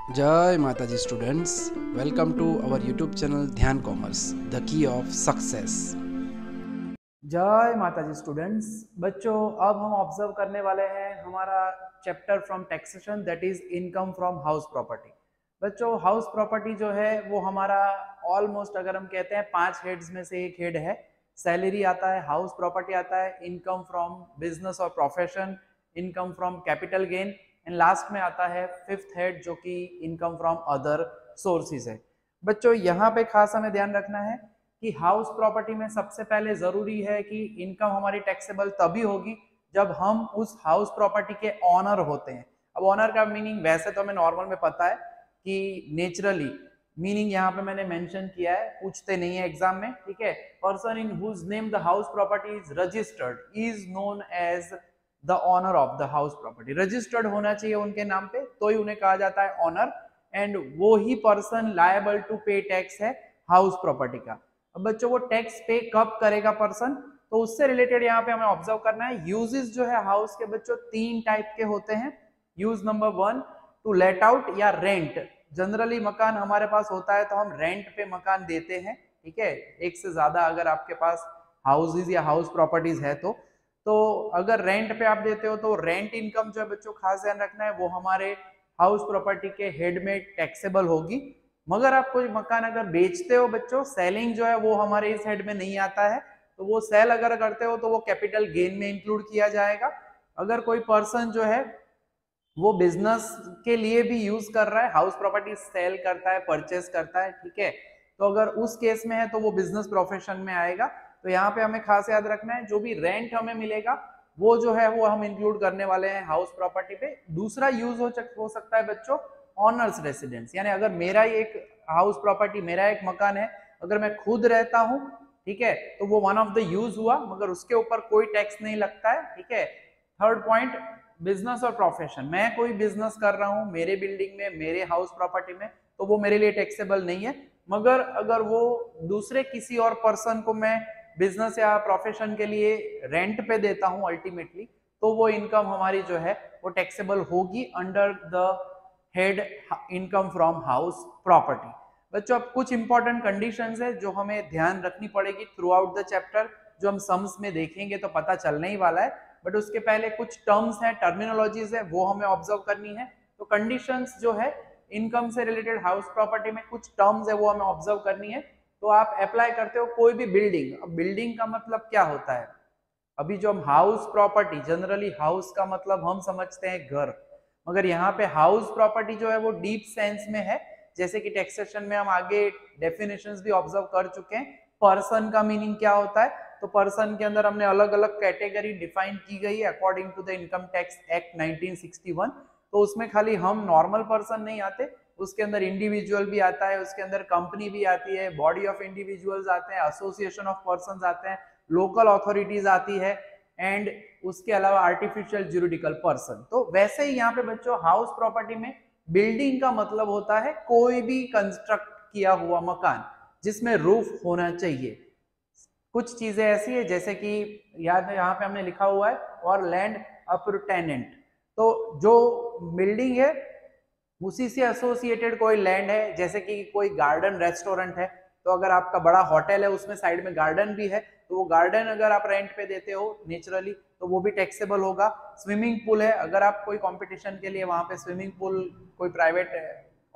जय माता जी students, welcome to our YouTube channel Dhyan Commerce, the key of success. जय माता जी स्टूडेंट्स। बच्चों, अब हम ऑब्जर्व करने वाले हैं हमारा chapter from taxation, that is income from house property. बच्चों, हाउस प्रॉपर्टी जो है वो हमारा ऑलमोस्ट, अगर हम कहते हैं 5 हेड्स में से एक हेड है। सैलरी आता है, हाउस प्रॉपर्टी आता है, इनकम फ्रॉम बिजनेस और profession, income from capital gain, and last में आता है 5th हेड जो कि इनकम फ्रॉम अदर सोर्सेज है। बच्चों, यहाँ पे खास हमें ध्यान रखना है कि हाउस प्रॉपर्टी में सबसे पहले जरूरी है कि इनकम हमारी टैक्सेबल तभी होगी जब हम उस हाउस प्रॉपर्टी के ऑनर होते हैं। अब ऑनर का मीनिंग वैसे तो हमें नॉर्मल में पता है कि नेचुरली, मीनिंग यहाँ पे मैंने मेंशन किया है, पूछते नहीं है एग्जाम में, ठीक है। Person in whose name the house property is registered is known as the owner of the house property. Registered होना चाहिए उनके नाम पे, तो ही उन्हें कहा जाता है ऑनर, एंड वो ही पर्सन लायबल टू पे टैक्स है हाउस प्रॉपर्टी का। अब बच्चों, वो टैक्स पे कब करेगा पर्सन, तो उससे रिलेटेड यहाँ पे हमें ऑब्जर्व करना है। यूजेस जो है हाउस के बच्चों 3 टाइप के होते हैं। Use number 1, to let out या रेंट। जनरली मकान हमारे पास होता है तो हम रेंट पे मकान देते हैं, ठीक है। एक से ज्यादा अगर आपके पास हाउसेज या हाउस प्रॉपर्टीज है तो अगर रेंट पे आप देते हो तो रेंट इनकम जो है बच्चों, खास ध्यान रखना है, वो हमारे हाउस प्रॉपर्टी के हेड में टैक्सेबल होगी। मगर आप कोई मकान अगर बेचते हो बच्चों, सेलिंग जो है वो हमारे इस हेड में नहीं आता है, तो वो सेल अगर करते हो तो वो कैपिटल गेन में इंक्लूड किया जाएगा। अगर कोई पर्सन जो है वो बिजनेस के लिए भी यूज कर रहा है, हाउस प्रॉपर्टी सेल करता है, परचेस करता है, ठीक है, तो अगर उस केस में है तो वो बिजनेस प्रोफेशन में आएगा। तो यहाँ पे हमें खास याद रखना है, जो भी रेंट हमें मिलेगा वो जो है वो हम इंक्लूड करने वाले हैं हाउस प्रॉपर्टी पे। दूसरा यूज हो सकता है बच्चों ऑनर्स रेसिडेंस, यानी अगर मेरा ही एक हाउस प्रॉपर्टी, मेरा एक मकान है, अगर मैं खुद रहता हूँ, ठीक है, तो वो वन ऑफ द यूज हुआ, मगर उसके ऊपर कोई टैक्स नहीं लगता है, ठीक है। थर्ड पॉइंट, बिजनेस और प्रोफेशन। मैं कोई बिजनेस कर रहा हूं मेरे बिल्डिंग में, मेरे हाउस प्रॉपर्टी में, तो वो मेरे लिए टैक्सेबल नहीं है। मगर अगर वो दूसरे किसी और पर्सन को मैं बिजनेस या प्रोफेशन के लिए रेंट पे देता हूं अल्टीमेटली, तो वो इनकम हमारी जो है वो टैक्सेबल होगी under the head income from house property. बच्चों, अब कुछ इंपॉर्टेंट कंडीशंस है जो हमें ध्यान रखनी पड़ेगी थ्रू आउट द चैप्टर, जो हम सम्स में देखेंगे तो पता चलने ही वाला है। बट उसके पहले कुछ टर्म्स हैं, टर्मिनोलॉजीज है, वो हमें ऑब्जर्व करनी है। तो कंडीशंस जो है इनकम से रिलेटेड हाउस प्रॉपर्टी में कुछ टर्म्स है वो हमें ऑब्जर्व करनी है। तो आप अप्लाई करते हो कोई भी बिल्डिंग। अब बिल्डिंग का मतलब क्या होता है, अभी जो हम हाउस प्रॉपर्टी, जनरली हाउस का मतलब हम समझते हैं घर, मगर यहाँ पे हाउस प्रॉपर्टी जो है वो डीप सेंस में है। जैसे कि टैक्सेशन में हम आगे डेफिनेशंस भी ऑब्जर्व कर चुके हैं। पर्सन का मीनिंग क्या होता है, तो पर्सन के अंदर हमने अलग अलग कैटेगरी डिफाइन की गई है according to the income tax act 1961। तो उसमें खाली हम नॉर्मल पर्सन नहीं आते, उसके अंदर इंडिविजुअल भी आता है, उसके अंदर कंपनी भी आती है, बॉडी ऑफ इंडिविजुअल्स आते हैं, एसोसिएशन ऑफ पर्संस आते हैं, लोकल अथॉरिटीज आती है, एंड उसके अलावा आर्टिफिशियल ज्यूरिडिकल पर्सन। तो वैसे ही यहाँ पे बच्चों हाउस प्रॉपर्टी में बिल्डिंग का मतलब होता है कोई भी कंस्ट्रक्ट किया हुआ मकान जिसमें रूफ होना चाहिए। कुछ चीजें ऐसी है जैसे कि याद है यहाँ पे हमने लिखा हुआ है और लैंड अपरटेनेंट, तो जो बिल्डिंग है उसी से एसोसिएटेड कोई लैंड है, जैसे कि कोई गार्डन रेस्टोरेंट है, तो अगर आपका बड़ा होटल है उसमें साइड में गार्डन भी है, तो वो गार्डन अगर आप रेंट पे देते हो नेचुरली तो वो भी टैक्सेबल होगा। स्विमिंग पूल है, अगर आप कोई कंपटीशन के लिए वहां पे स्विमिंग पूल कोई प्राइवेट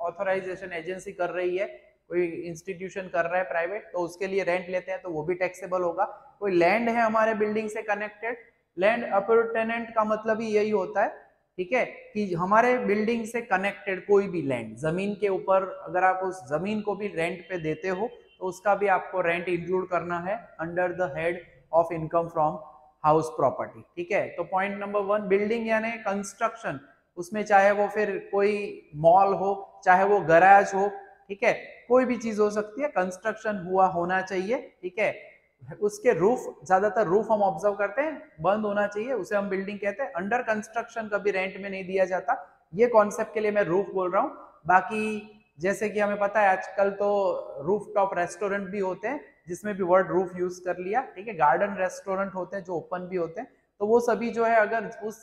ऑथराइजेशन एजेंसी कर रही है, कोई इंस्टीट्यूशन कर रहा है प्राइवेट, तो उसके लिए रेंट लेते हैं तो वो भी टैक्सेबल होगा। कोई लैंड है हमारे बिल्डिंग से कनेक्टेड, लैंड अपरटेनेंट का मतलब ही यही होता है, ठीक है, कि हमारे बिल्डिंग से कनेक्टेड कोई भी लैंड, जमीन के ऊपर अगर आप उस जमीन को भी रेंट पे देते हो तो उसका भी आपको रेंट इंक्लूड करना है under the head of income from house property, ठीक है। तो पॉइंट नंबर 1, बिल्डिंग यानी कंस्ट्रक्शन, उसमें चाहे वो फिर कोई मॉल हो, चाहे वो गैराज हो, ठीक है, कोई भी चीज हो सकती है, कंस्ट्रक्शन हुआ होना चाहिए, ठीक है। उसके रूफ, ज्यादातर रूफ हम ऑब्जर्व करते हैं बंद होना चाहिए, उसे हम बिल्डिंग कहते हैं। अंडर कंस्ट्रक्शन कभी रेंट में नहीं दिया जाता, ये कॉन्सेप्ट के लिए मैं रूफ बोल रहा हूँ। बाकी जैसे कि हमें पता है आजकल तो रूफ टॉप रेस्टोरेंट भी होते हैं जिसमें भी वर्ड रूफ यूज कर लिया, ठीक है। गार्डन रेस्टोरेंट होते हैं जो ओपन भी होते हैं, तो वो सभी जो है अगर उस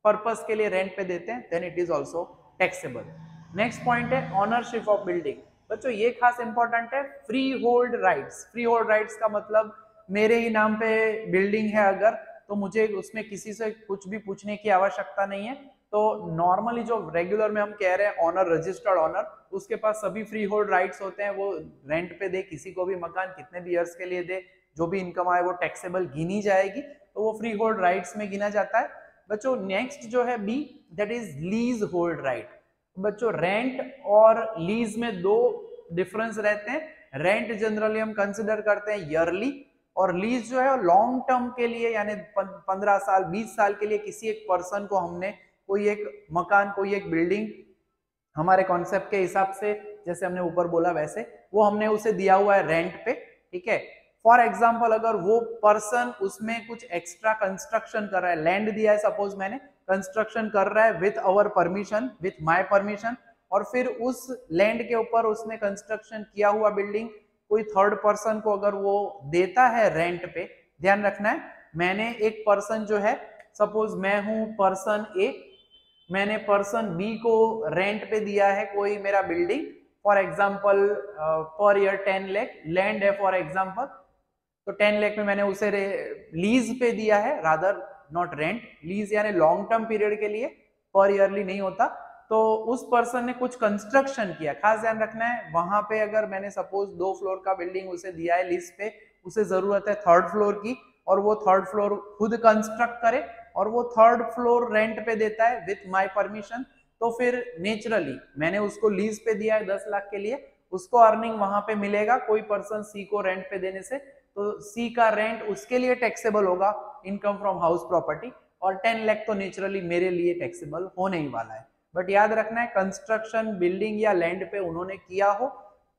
पर्पस के लिए रेंट पे देते हैं then it is also taxable. Next point है ऑनरशिप ऑफ बिल्डिंग। बच्चों ये खास इंपॉर्टेंट है, free hold rights. Free hold rights का मतलब मेरे ही नाम पे बिल्डिंग है अगर, तो मुझे उसमें किसी से कुछ भी पूछने की आवश्यकता नहीं है। तो नॉर्मली जो रेगुलर में हम कह रहे हैं ऑनर, रजिस्टर्ड ऑनर, उसके पास सभी फ्री होल्ड राइट्स होते हैं। वो रेंट पे दे किसी को भी मकान, कितने भी ईयर्स के लिए दे, जो भी इनकम आए वो टैक्सेबल गिनी जाएगी, तो वो फ्री होल्ड राइट्स में गिना जाता है। बच्चों नेक्स्ट जो है B, that is lease hold right. बच्चों रेंट और लीज में दो डिफरेंस रहते हैं। रेंट जनरली हम कंसिडर करते हैं ईयरली, और लीज जो है लॉन्ग टर्म के लिए, यानी 15 साल 20 साल के लिए किसी एक पर्सन को हमने कोई एक मकान, कोई एक बिल्डिंग, हमारे कॉन्सेप्ट के हिसाब से जैसे हमने ऊपर बोला वैसे, वो हमने उसे दिया हुआ है रेंट पे, ठीक है। फॉर एग्जाम्पल अगर वो पर्सन उसमें कुछ एक्स्ट्रा कंस्ट्रक्शन कर रहा है, लैंड दिया है सपोज मैंने, कंस्ट्रक्शन कर रहा है with our permission, with my permission, और फिर उस लैंड के ऊपर उसने कंस्ट्रक्शन किया हुआ बिल्डिंग कोई थर्ड पर्सन को अगर वो देता है रेंट पे, ध्यान रखना है मैंने एक पर्सन जो है, सपोज मैं हूं पर्सन ए, मैंने पर्सन बी को रेंट पे दिया है कोई मेरा building, for example per year 10 lakh land है फॉर एग्जांपल, तो 10 लाख में मैंने उसे लीज पे दिया है, रादर नॉट रेंट, लीज यानी लॉन्ग टर्म पीरियड के लिए, पर ईयरली नहीं होता। तो उस पर्सन ने कुछ कंस्ट्रक्शन किया, खास ध्यान रखना है वहां पे अगर मैंने सपोज 2 फ्लोर का बिल्डिंग उसे दिया है लीज पे, उसे जरूरत है थर्ड फ्लोर की, और वो थर्ड फ्लोर खुद कंस्ट्रक्ट करे और वो थर्ड फ्लोर रेंट पे देता है विथ माय परमिशन, तो फिर नेचुरली मैंने उसको लीज पे दिया है 10 लाख के लिए, उसको अर्निंग वहां पे मिलेगा कोई पर्सन सी को रेंट पे देने से, तो सी का रेंट उसके लिए टैक्सेबल होगा इनकम फ्रॉम हाउस प्रॉपर्टी, और 10 लाख तो नेचुरली मेरे लिए टैक्सेबल होने ही वाला है। बट याद रखना है कंस्ट्रक्शन बिल्डिंग या लैंड पे उन्होंने किया हो,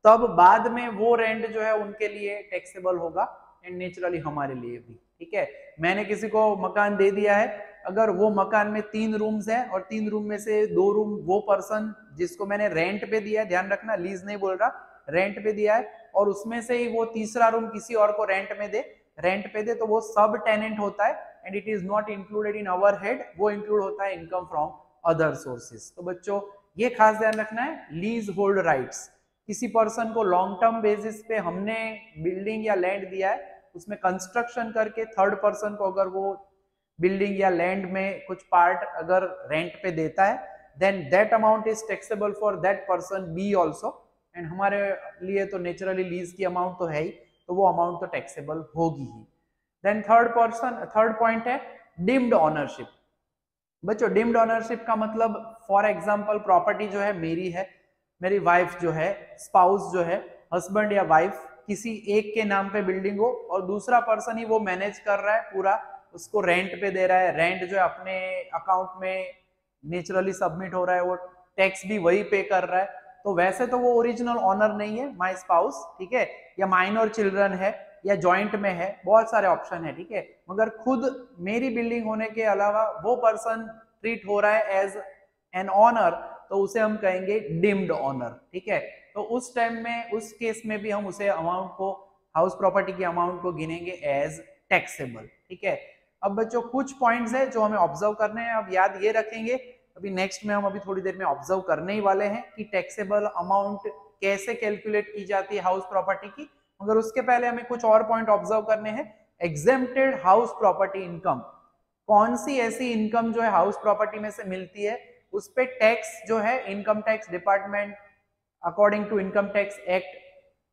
तब बाद में वो रेंट जो है उनके लिए टैक्सेबल होगा, एंड नेचुरली हमारे लिए भी, ठीक है। मैंने किसी को मकान दे दिया है, अगर वो मकान में 3 रूम्स है और 3 रूम में से 2 रूम वो पर्सन जिसको मैंने रेंट पे दिया है, ध्यान रखना लीज नहीं बोल रहा, रेंट पे दिया है, और उसमें से ही वो तीसरा रूम किसी और को रेंट पे दे, तो वो सब टेनेंट होता है, and it is not included in our head, वो इंक्लूड होता है इनकम फ्रॉम अदर सोर्सेस। तो बच्चों ये खास ध्यान रखना है, लीज होल्ड राइट्स, किसी पर्सन को लॉन्ग टर्म बेसिस पे हमने बिल्डिंग या लैंड दिया है, उसमें कंस्ट्रक्शन करके थर्ड पर्सन को अगर वो बिल्डिंग या लैंड में कुछ पार्ट अगर रेंट पे देता है, then that amount is taxable for that person be also, and हमारे लिए तो नेचुरली लीज की अमाउंट तो है ही, तो वो अमाउंट तो टैक्सेबल होगी ही। देन थर्ड पॉइंट है डिम्ड ऑनरशिप। बच्चों डिम्ड ऑनरशिप का मतलब फॉर एग्जांपल प्रॉपर्टी जो है मेरी है, मेरी वाइफ जो है, स्पाउस जो है, हस्बैंड या वाइफ किसी एक के नाम पे बिल्डिंग हो और दूसरा पर्सन ही वो मैनेज कर रहा है पूरा, उसको रेंट पे दे रहा है, रेंट जो है अपने अकाउंट में नेचुरली सबमिट हो रहा है, वो टैक्स भी वही पे कर रहा है, तो वैसे तो वो ओरिजिनल ऑनर नहीं है माय स्पाउस, ठीक है, या माइनर चिल्ड्रन है, या जॉइंट में है, बहुत सारे ऑप्शन है, ठीक है, मगर खुद मेरी बिल्डिंग होने के अलावा वो पर्सन ट्रीट हो रहा है एज एन ऑनर, तो उसे हम कहेंगे डिम्ड ऑनर, ठीक है। तो उस टाइम में, उस केस में भी हम उसे अमाउंट को, हाउस प्रॉपर्टी की अमाउंट को गिनेंगे एज टैक्सेबल, ठीक है। अब बच्चों कुछ पॉइंट्स है जो हमें ऑब्जर्व करने हैं, अब याद ये रखेंगे, अभी नेक्स्ट में हम अभी थोड़ी देर में ऑब्जर्व करने ही वाले हैं कि टैक्सेबल अमाउंट कैसे कैलकुलेट की जाती है हाउस प्रॉपर्टी की, मगर उसके पहले हमें कुछ और पॉइंट ऑब्जर्व करने हैं। एग्जेम्प्टेड हाउस प्रॉपर्टी इनकम, कौन सी ऐसी इनकम जो है हाउस प्रॉपर्टी में से मिलती है, उस पे टैक्स जो है income tax department according to income tax act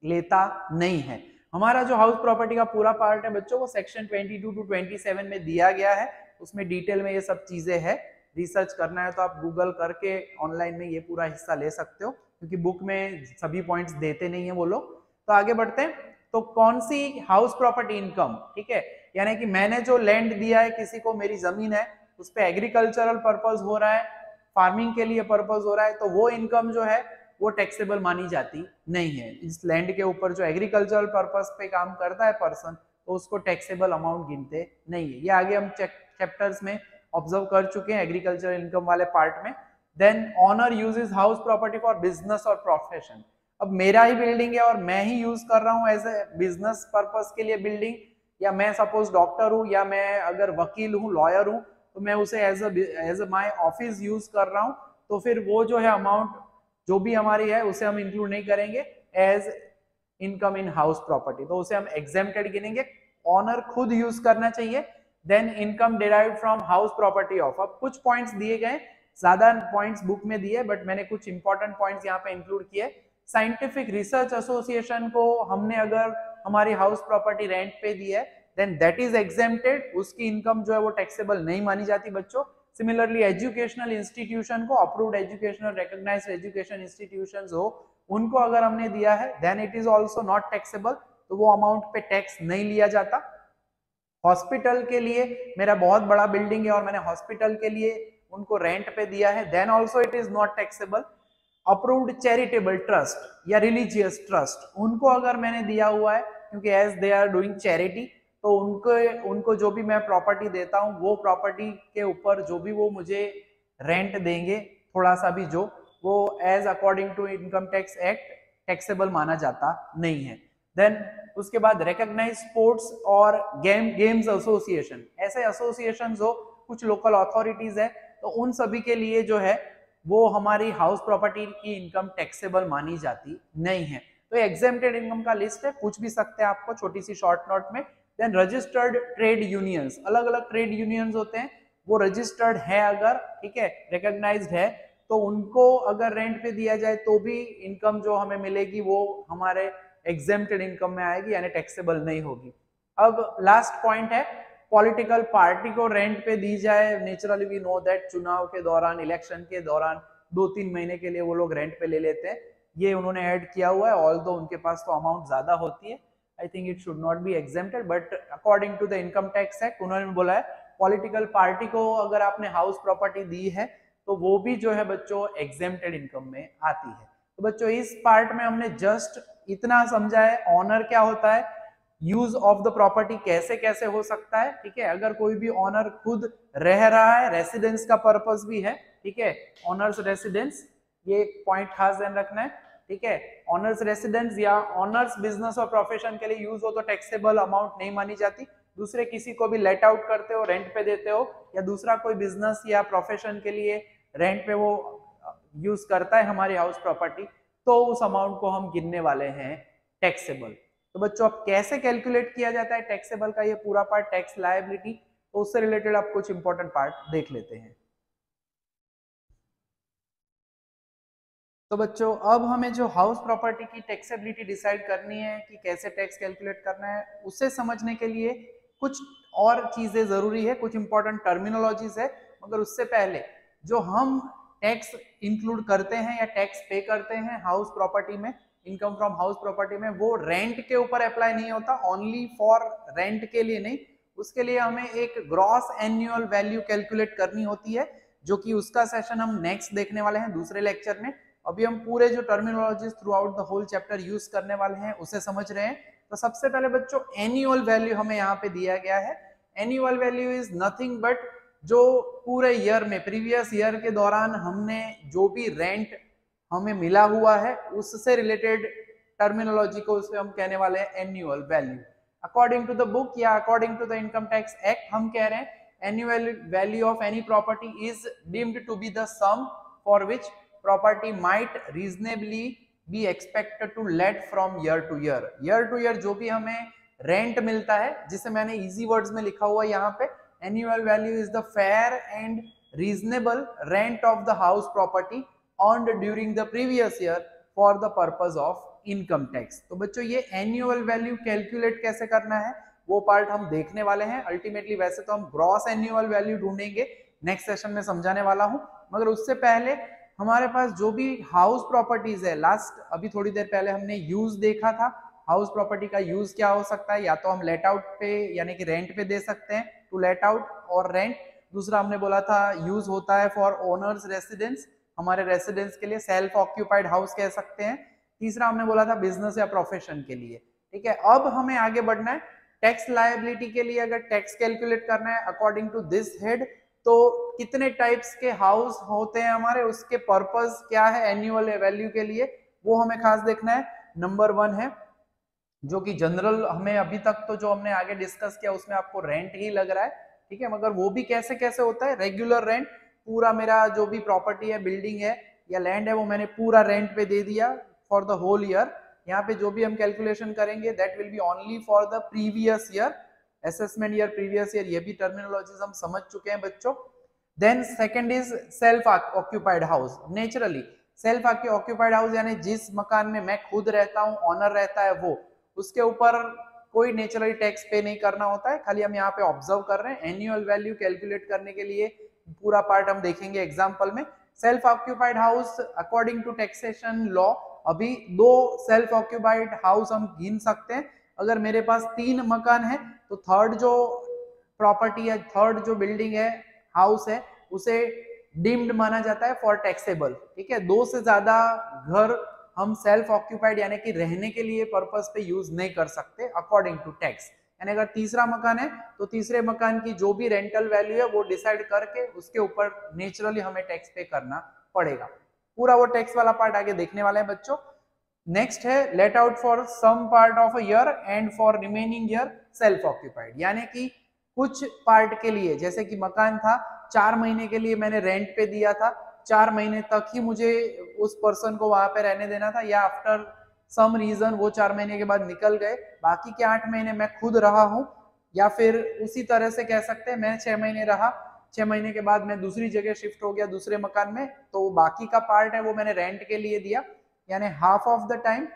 लेता नहीं है। हमारा जो हाउस प्रॉपर्टी का पूरा पार्ट है बच्चों, वो सेक्शन 22 टू 27 में दिया गया है, उसमें डिटेल में ये सब चीजें है, रिसर्च करना है तो आप गूगल करके ऑनलाइन में ये पूरा हिस्सा ले सकते हो, क्योंकि बुक में सभी पॉइंट्स देते नहीं है वो लोग। तो आगे बढ़ते हैं, तो कौन सी हाउस प्रॉपर्टी इनकम, ठीक है, यानी कि मैंने जो लैंड दिया है किसी को, मेरी जमीन है, उस पर एग्रीकल्चरल पर्पज हो रहा है, फार्मिंग के लिए पर्पज हो रहा है, तो वो इनकम जो है वो टैक्सेबल मानी जाती नहीं है। इस लैंड के ऊपर जो एग्रीकल्चरल पर्पज पे काम करता है पर्सन, तो उसको टैक्सेबल अमाउंट गिनते नहीं है। ये आगे हम चैप्टर्स में ऑब्जर्व कर चुके हैं एग्रीकल्चरल इनकम वाले पार्ट में। Then owner uses house property for business और प्रोफेशन, अब मेरा ही बिल्डिंग है और मैं ही यूज कर रहा हूँ एज ए बिजनेस पर्पज के लिए बिल्डिंग, या मैं सपोज डॉक्टर हूँ, या मैं अगर वकील हूँ, लॉयर हूँ, तो मैं उसे एज माय ऑफिस यूज कर रहा हूँ, तो फिर वो जो है अमाउंट जो भी हमारी है उसे हम इंक्लूड नहीं करेंगे as income in house property, तो उसे हम एग्जेम्प्टेड गिनेंगे। ऑनर खुद यूज करना चाहिए। Then income derived from house property off. अब कुछ पॉइंट्स दिए गए, ज्यादा पॉइंट्स बुक में दिए बट मैंने कुछ इंपॉर्टेंट पॉइंट्स यहाँ पे इंक्लूड किए। साइंटिफिक रिसर्च एसोसिएशन को हमने अगर हमारी हाउस प्रॉपर्टी रेंट पे दी है देन दैट इज एग्जेम्प्टेड, उसकी इनकम जो है वो टैक्सेबल नहीं मानी जाती बच्चों। सिमिलरली एजुकेशनल इंस्टीट्यूशन को, approved educational recognised education institutions हो, उनको अगर हमने दिया है then it is also not taxable, तो वो अमाउंट पे टैक्स नहीं लिया जाता। हॉस्पिटल के लिए मेरा बहुत बड़ा बिल्डिंग है और मैंने हॉस्पिटल के लिए उनको रेंट पे दिया है, then also it is not taxable. Approved charitable trust या रिलीजियस ट्रस्ट, उनको अगर मैंने दिया हुआ है क्योंकि as they are doing charity, तो उनको जो भी मैं प्रॉपर्टी देता हूँ वो प्रॉपर्टी के ऊपर जो भी वो मुझे रेंट देंगे थोड़ा सा भी जो, वो as according to income tax act taxable माना जाता नहीं है। देन उसके बाद रिकॉग्नाइज्ड स्पोर्ट्स और गेम्स एसोसिएशन, ऐसे एसोसिएशंस हो, कुछ लोकल अथॉरिटीज है, तो उन सभी के लिए जो है वो हमारी हाउस प्रॉपर्टी की इनकम टैक्सेबल मानी जाती नहीं है। तो एग्जेम्प्टेड इनकम का लिस्ट है, पूछ भी सकते हैं आपको छोटी सी शॉर्ट नोट में। देन रजिस्टर्ड ट्रेड यूनियंस, अलग अलग ट्रेड यूनियंस होते हैं, वो रजिस्टर्ड है अगर, ठीक है, रिकॉग्नाइज्ड है, तो उनको अगर रेंट पे दिया जाए तो भी इनकम जो हमें मिलेगी वो हमारे एग्जेम्प्टेड इनकम में आएगी, यानी टैक्सेबल नहीं होगी। अब लास्ट पॉइंट है, पॉलिटिकल पार्टी को रेंट पे दी जाए। नेचुरली वी नो दैट चुनाव के दौरान, इलेक्शन के दौरान 2-3 महीने के लिए वो लोग रेंट पे ले लेते हैं, ये उन्होंने ऐड किया हुआ है। ऑल्दो उनके पास तो अमाउंट ज्यादा होती है, I think it should not be exempted, but according to the income tax act उन्होंने बोला है पॉलिटिकल पार्टी को अगर आपने हाउस प्रॉपर्टी दी है तो वो भी जो है बच्चों एग्जेम्प्टेड इनकम में आती है। तो बच्चों इस पार्ट में हमने जस्ट इतना समझा है, ऑनर क्या होता है, यूज ऑफ द प्रॉपर्टी कैसे कैसे हो सकता है, ठीक है। अगर कोई भी ऑनर खुद रह रहा है, रेसिडेंस का पर्पस भी है, ठीक है, ऑनर्स रेसिडेंस, ये एक पॉइंट खास ध्यान रखना है, ठीक है। ऑनर्स रेसिडेंस या ऑनर्स बिजनेस और प्रोफेशन के लिए यूज हो तो टैक्सेबल अमाउंट नहीं मानी जाती। दूसरे किसी को भी लेट आउट करते हो, रेंट पे देते हो, या दूसरा कोई बिजनेस या प्रोफेशन के लिए रेंट पे वो यूज करता है हमारी हाउस प्रॉपर्टी, तो उस अमाउंट को हम गिनने वाले हैं टैक्सेबल। तो बच्चों अब कैसे कैलकुलेट किया जाता है टैक्सेबल का ये पूरा पार्ट, टैक्स लायबिलिटी, तो उससे रिलेटेड आप कुछ इंपॉर्टेंट पार्ट देख लेते हैं। तो बच्चों अब हमें जो हाउस प्रॉपर्टी की टैक्सेबिलिटी डिसाइड करनी है कि कैसे टैक्स कैलकुलेट करना है, उसे समझने के लिए कुछ और चीजें जरूरी है, कुछ इंपॉर्टेंट टर्मिनोलॉजीज है। मगर उससे पहले जो हम टैक्स इंक्लूड करते हैं या टैक्स पे करते हैं हाउस प्रॉपर्टी में, इनकम फ्रॉम हाउस प्रॉपर्टी में, वो रेंट के ऊपर अप्लाई नहीं होता, ओनली फॉर रेंट के लिए नहीं, उसके लिए हमें एक ग्रॉस एनुअल वैल्यू कैलकुलेट करनी होती है, जो कि उसका सेशन हम नेक्स्ट देखने वाले हैं दूसरे लेक्चर में। अभी हम पूरे जो terminologies throughout the whole chapter use करने वाले हैं उसे समझ रहे हैं। तो सबसे पहले बच्चों एनुअल वैल्यू हमें यहाँ पे दिया गया है। Annual value is nothing but जो पूरे ईयर में, प्रीवियस ईयर के दौरान हमने जो भी रेंट हमें मिला हुआ है उससे रिलेटेड टर्मिनोलॉजी को उसे हम कहने वाले हैं annual value. According to the book या according to the income tax act हम कह रहे हैं annual value of any property is deemed to be the sum for which property might reasonably be expected to let from year to year. Year to year जो भी हमें rent मिलता है, जिसे मैंने इजी वर्ड्स में लिखा हुआ है यहाँ पे, annual value is the fair and reasonable rent of the house property earned during the previous year for the purpose of income tax। तो बच्चों ये एनुअल वैल्यू कैलकुलेट कैसे करना है वो पार्ट हम देखने वाले हैं। अल्टीमेटली वैसे तो हम ग्रॉस एनुअल वैल्यू ढूंढेंगे, नेक्स्ट सेशन में समझाने वाला हूं, मगर उससे पहले हमारे पास जो भी हाउस प्रॉपर्टीज है, लास्ट अभी थोड़ी देर पहले हमने यूज देखा था, हाउस प्रॉपर्टी का यूज क्या हो सकता है, या तो हम लेट आउट पे यानी कि रेंट पे दे सकते हैं, टू लेट आउट और रेंट। दूसरा हमने बोला था यूज होता है फॉर ओनर्स रेसिडेंस, हमारे रेसिडेंस के लिए, सेल्फ ऑक्यूपाइड हाउस कह सकते हैं। तीसरा हमने बोला था बिजनेस या प्रोफेशन के लिए, ठीक है। अब हमें आगे बढ़ना है टैक्स लायबिलिटी के लिए। अगर टैक्स कैलकुलेट करना है अकॉर्डिंग टू दिस हेड, तो कितने टाइप्स के हाउस होते हैं हमारे, उसके पर्पस क्या है एनुअल वैल्यू के लिए, वो हमें खास देखना है। नंबर 1 है जो कि जनरल, हमें अभी तक तो जो हमने आगे डिस्कस किया उसमें आपको रेंट ही लग रहा है, ठीक है, मगर वो भी कैसे कैसे होता है। रेगुलर रेंट, पूरा मेरा जो भी प्रॉपर्टी है, बिल्डिंग है, या लैंड है वो मैंने पूरा रेंट पे दे दिया फॉर द होल ईयर। यहाँ पे जो भी हम कैलकुलेशन करेंगे that will be only for the previous year, assessment year, previous year, ये भी टर्मिनोलॉजीज हम समझ चुके हैं बच्चों। Then second is self occupied house. Naturally self occupied house यानी जिस मकान में मैं खुद रहता हूँ, ऑनर रहता है वो, उसके ऊपर कोई नेचुरली टैक्स पे नहीं करना होता है, खाली हम यहाँ पे ऑब्जर्व कर रहे हैं। एनुअल वैल्यू कैलकुलेट करने के लिए पूरा पार्ट हम देखेंगे एग्जाम्पल में। Self occupied house according to taxation law, अभी 2 सेल्फ ऑक्यूपाइड हाउस हम गिन सकते हैं। अगर मेरे पास 3 मकान है तो थर्ड जो प्रॉपर्टी है, थर्ड जो बिल्डिंग है, हाउस है, उसे डीम्ड माना जाता है फॉर टैक्सेबल। ठीक है, 2 से ज्यादा घर हम सेल्फ ऑक्यूपाइड यानी कि रहने के लिए पर्पस पे यूज नहीं कर सकते अकॉर्डिंग टू टैक्स। यानी अगर तीसरा मकान है तो तीसरे मकान की जो भी रेंटल वैल्यू है वो डिसाइड करके उसके ऊपर नेचुरली हमें टैक्स पे करना पड़ेगा। पूरा वो टैक्स वाला पार्ट आगे देखने वाले हैं बच्चों। नेक्स्ट है let out for some part of a year and for remaining year self occupied, यानी कि कुछ पार्ट के लिए, जैसे कि मकान था 4 महीने के लिए मैंने रेंट पे दिया था, 4 महीने तक ही मुझे उस पर्सन को वहां पे रहने देना था, या आफ्टर सम रीजन वो 4 महीने के बाद निकल गए, बाकी के 8 महीने मैं खुद रहा हूं, या फिर उसी तरह से कह सकते हैं मैं 6 महीने रहा, 6 महीने के बाद मैं दूसरी जगह शिफ्ट हो गया दूसरे मकान में, तो बाकी का पार्ट है वो मैंने रेंट के लिए दिया, यानी हाफ ऑफ द टाइम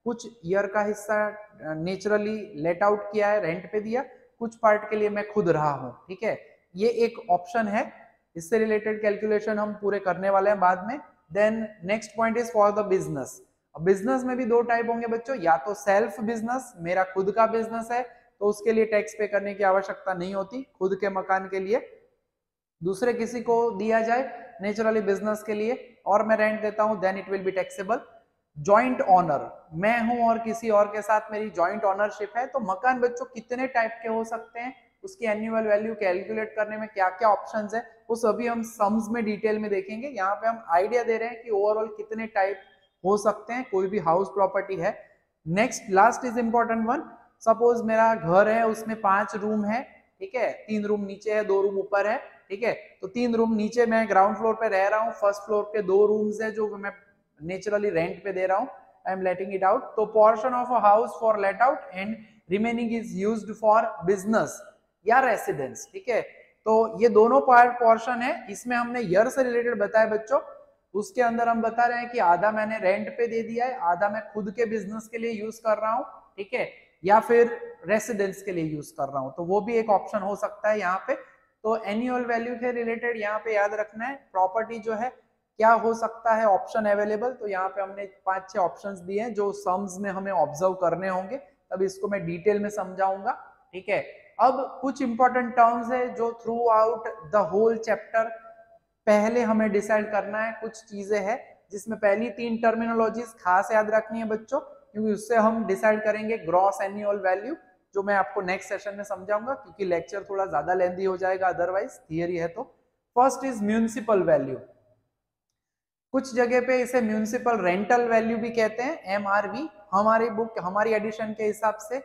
कुछ ईयर का हिस्सा नेचुरली लेट आउट किया है, रेंट पे दिया, कुछ पार्ट के लिए मैं खुद रहा हूं। ठीक है, ये एक ऑप्शन है, इससे रिलेटेड कैलकुलेशन हम पूरे करने वाले हैं बाद में। Then next point is for the business. Business में भी 2 टाइप होंगे बच्चों, या तो सेल्फ बिजनेस, मेरा खुद का बिजनेस है तो उसके लिए टैक्स पे करने की आवश्यकता नहीं होती, खुद के मकान के लिए दूसरे किसी को दिया जाए नेचुरली बिजनेस के लिए और मैं रेंट देता हूं, then it will be taxable. Joint owner, मैं हूं और किसी और के साथ मेरी जॉइंट ऑनरशिप है, तो मकान बच्चों कितने टाइप के हो सकते हैं, उसकी एनुअल वैल्यू कैलकुलेट करने में क्या क्या ऑप्शंस है वो सभी हम सम्स में डिटेल में देखेंगे। यहाँ पे हम आइडिया दे रहे हैं कि ओवरऑल कितने टाइप हो सकते हैं कोई भी हाउस प्रॉपर्टी है। Next last is important one, suppose मेरा घर है उसमें 5 रूम है, ठीक है, 3 रूम नीचे है 2 रूम ऊपर है, ठीक है, तो 3 रूम नीचे मैं ग्राउंड फ्लोर पे रह रहा हूँ, फर्स्ट फ्लोर पे 2 रूम्स है जो मैं नेचुरली रेंट पे दे रहा हूँ, I am letting it out, तो portion of a house for let out and remaining is used for business या रेसिडेंस। ठीक है, तो ये दोनों पार्ट पोर्शन है, इसमें हमने ईयर से रिलेटेड बताया बच्चों, उसके अंदर हम बता रहे हैं कि आधा मैंने रेंट पे दे दिया है, आधा मैं खुद के बिजनेस के लिए यूज कर रहा हूँ, ठीक है, या फिर रेसिडेंस के लिए यूज कर रहा हूँ, तो वो भी एक ऑप्शन हो सकता है यहाँ पे। तो एनुअल वैल्यू के रिलेटेड यहाँ पे याद रखना है प्रॉपर्टी जो है क्या हो सकता है ऑप्शन अवेलेबल, तो यहाँ पे हमने 5-6 ऑप्शंस दिए हैं जो सम्स में हमें ऑब्जर्व करने होंगे, तब इसको मैं डिटेल में समझाऊंगा। ठीक है, अब कुछ इंपॉर्टेंट टर्म्स है जो throughout the whole chapter पहले हमें डिसाइड करना है, कुछ चीजें हैं जिसमें पहली 3 टर्मिनोलॉजीज खास याद रखनी है बच्चों, क्योंकि उससे हम डिसाइड करेंगे ग्रॉस एनुअल वैल्यू, जो मैं आपको नेक्स्ट सेशन में समझाऊंगा क्योंकि लेक्चर थोड़ा ज्यादा लेंथी हो जाएगा अदरवाइज थियरी है तो। फर्स्ट इज म्यूनिसिपल वैल्यू, कुछ जगह पे इसे म्यूनिसिपल रेंटल वैल्यू भी कहते हैं, MRV, हमारी बुक हमारी एडिशन के हिसाब से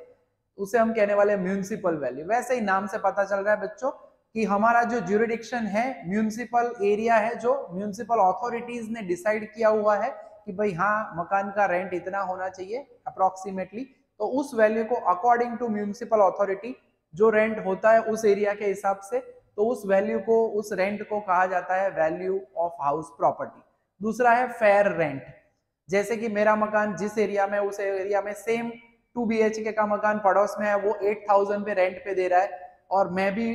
उसे हम कहने वाले म्यूनिसिपल वैल्यू। वैसे ही नाम से पता चल रहा है बच्चों कि हमारा जो ज्यूरिडिक्शन है म्यूनिसिपल एरिया है, जो म्यूनिसिपल अथॉरिटीज ने डिसाइड किया हुआ है कि भाई हाँ मकान का रेंट इतना होना चाहिए अप्रोक्सीमेटली, तो उस वैल्यू को अकॉर्डिंग टू म्यूनिसिपल अथॉरिटी जो रेंट होता है उस एरिया के हिसाब से, तो उस वैल्यू को, उस रेंट को कहा जाता है वैल्यू ऑफ हाउस प्रॉपर्टी। दूसरा है फेयर रेंट, जैसे कि मेरा मकान जिस एरिया में, उस एरिया में सेम 2 BHK का मकान पड़ोस में है, वो 8000 पे रेंट पे दे रहा है और मैं भी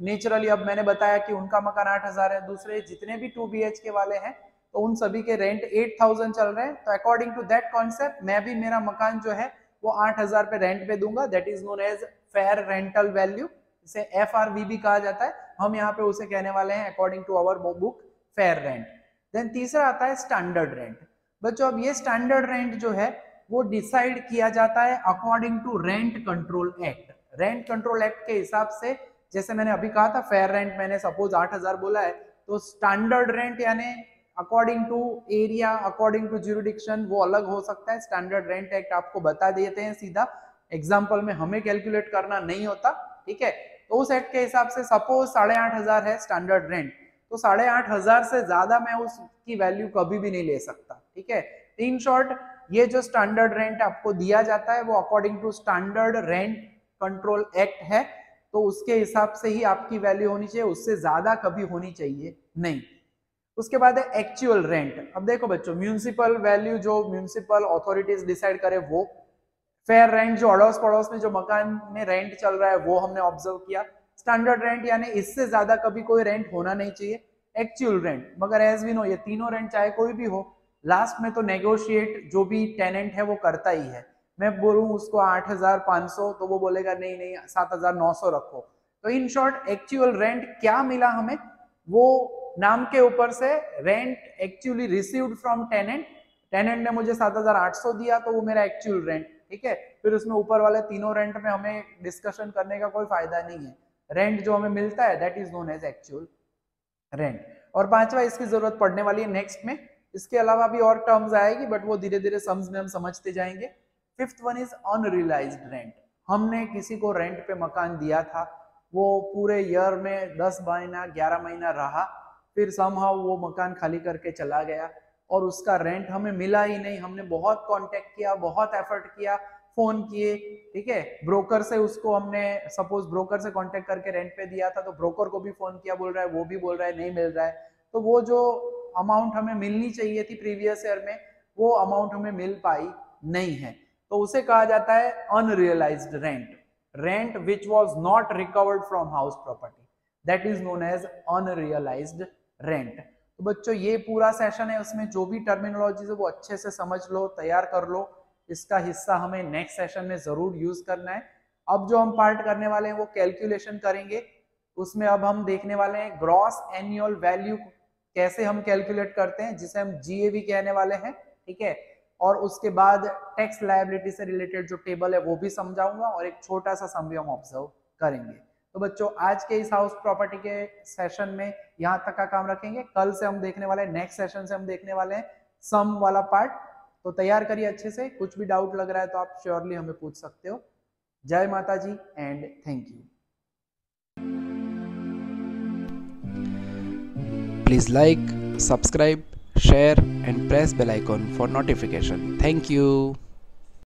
नेचुरली, अब मैंने बताया कि उनका मकान 8000 है, दूसरे जितने भी 2 BHK वाले हैं तो उन सभी के रेंट 8000 चल रहे हैं, तो अकॉर्डिंग टू दैट कॉन्सेप्ट मैं भी मेरा मकान जो है वो 8000 पे रेंट पे दूंगा, that is known as fair rental value, इसे FRV भी कहा जाता है, हम यहाँ पे उसे कहने वाले हैं according to our book fair rent. Then तीसरा आता है स्टैंडर्ड रेंट। बच्चों अब ये स्टैंडर्ड रेंट जो है वो डिसाइड किया जाता है according to rent control act. Rent control act के हिसाब से, जैसे मैंने अभी कहा था फेयर रेंट मैंने सपोज 8000 बोला है, तो स्टैंडर्ड रेंट यानी according to area, according to jurisdiction वो अलग हो सकता है। स्टैंडर्ड रेंट एक्ट आपको बता देते हैं सीधा, एग्जाम्पल में हमें कैलकुलेट करना नहीं होता, ठीक है, तो उस एक्ट के हिसाब से सपोज 8500 है स्टैंडर्ड रेंट, तो 8,500 से ज्यादा मैं उसकी वैल्यू कभी भी नहीं ले सकता। ठीक है, इन शॉर्ट ये जो स्टैंडर्ड रेंट आपको दिया जाता है वो according to standard rent control act है, तो उसके हिसाब से ही आपकी वैल्यू होनी चाहिए, उससे ज्यादा कभी होनी चाहिए नहीं। उसके बाद है एक्चुअल रेंट। अब देखो बच्चों, म्यूनिसिपल वैल्यू जो म्यूनिसिपल अथॉरिटीज डिसाइड करे वो, फेयर रेंट जो अड़ोस पड़ोस में जो मकान में रेंट चल रहा है वो हमने ऑब्जर्व किया, स्टैंडर्ड रेंट यानी इससे ज्यादा कभी कोई रेंट होना नहीं चाहिए, एक्चुअल रेंट। मगर एज वी नो ये तीनों रेंट चाहे कोई भी हो, लास्ट में तो नेगोशिएट जो भी टेनेंट है वो करता ही है। मैं बोलूं उसको 8,500 तो वो बोलेगा नहीं नहीं 7,900 रखो। तो इन शॉर्ट एक्चुअल रेंट क्या मिला हमें, वो नाम के ऊपर से rent actually received from tenant, tenant ने मुझे 7,800 दिया तो वो मेरा एक्चुअल रेंट। ठीक है, फिर उसमें ऊपर वाले तीनों रेंट में हमें डिस्कशन करने का कोई फायदा नहीं है, रेंट जो हमें मिलता है that is known as actual rent. और पांचवा इसकी जरूरत पड़ने वाली है नेक्स्ट में, इसके अलावा भी और टर्म्स आएगी बट वो धीरे धीरे सम्स में हम समझते जाएंगे। Fifth one is unrealised rent. हमने किसी को रेंट पे मकान दिया था, वो पूरे ईयर में 10 महीना 11 महीना रहा, फिर समहाउ वो मकान खाली करके चला गया और उसका रेंट हमें मिला ही नहीं। हमने बहुत कांटेक्ट किया, बहुत एफर्ट किया, फोन किए, ठीक है, ब्रोकर से उसको हमने सपोज ब्रोकर से कांटेक्ट करके रेंट पे दिया था तो ब्रोकर को भी फोन किया, बोल रहा है वो भी बोल रहा है नहीं मिल रहा है, तो वो जो अमाउंट हमें मिलनी चाहिए थी प्रीवियस ईयर में वो अमाउंट हमें मिल पाई नहीं है, तो उसे कहा जाता है unrealised rent. Rent which was not recovered from house property, that is known as unrealised rent. तो बच्चों ये पूरा सेशन है, उसमें जो भी टर्मिनोलॉजी है वो अच्छे से समझ लो, तैयार कर लो, इसका हिस्सा हमें नेक्स्ट सेशन में जरूर यूज करना है। अब जो हम पार्ट करने वाले हैं वो कैलकुलेशन करेंगे, उसमें अब हम देखने वाले हैं ग्रॉस एनुअल वैल्यू कैसे हम कैलकुलेट करते हैं, जिसे हम जीएवी कहने वाले हैं। ठीक है, और उसके बाद टैक्स लायबिलिटी से रिलेटेड जो टेबल है वो भी समझाऊंगा और एक छोटा सा सम भी हम ऑब्जर्व करेंगे। तो बच्चों आज के इस हाउस प्रॉपर्टी के सेशन में यहाँ तक का काम रखेंगे, कल से हम देखने वाले हैं, नेक्स्ट सेशन से हम देखने वाले हैं सम वाला पार्ट। तो तैयार करिए अच्छे से, कुछ भी डाउट लग रहा है तो आप श्योरली हमें पूछ सकते हो। जय माता जी and thank you. Please like, subscribe, share and press bell icon for notification. Thank you.